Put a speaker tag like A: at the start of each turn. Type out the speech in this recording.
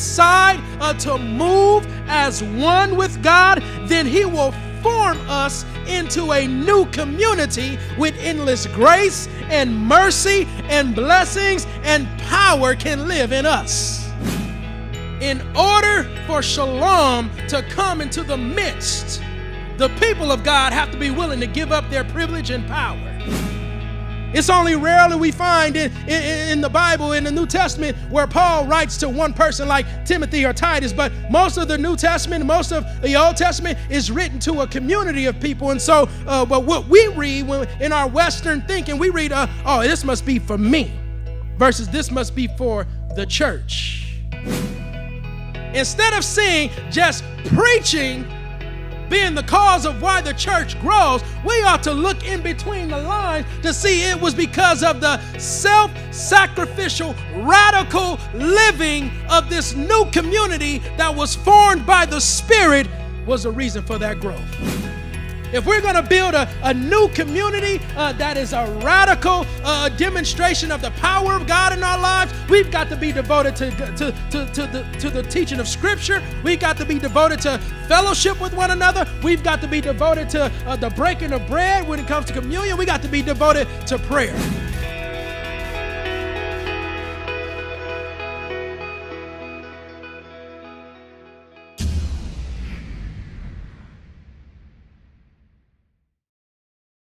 A: decide to move as one with God, then he will form us into a new community with endless grace and mercy and blessings, and power can live in us. In order for shalom to come into the midst, the people of God have to be willing to give up their privilege and power. It's only rarely we find in the Bible, in the New Testament, where Paul writes to one person like Timothy or Titus, but most of the New Testament, most of the Old Testament is written to a community of people. And so but what we read in our Western thinking, we read, oh, this must be for me, versus this must be for the church. Instead of seeing just preaching being the cause of why the church grows, we ought to look in between the lines to see it was because of the self-sacrificial, radical living of this new community that was formed by the Spirit was the reason for that growth. If we're going to build a new community that is a radical demonstration of the power of God in our lives, we've got to be devoted to the teaching of Scripture. We've got to be devoted to fellowship with one another. We've got to be devoted to the breaking of bread when it comes to communion. We got to be devoted to prayer.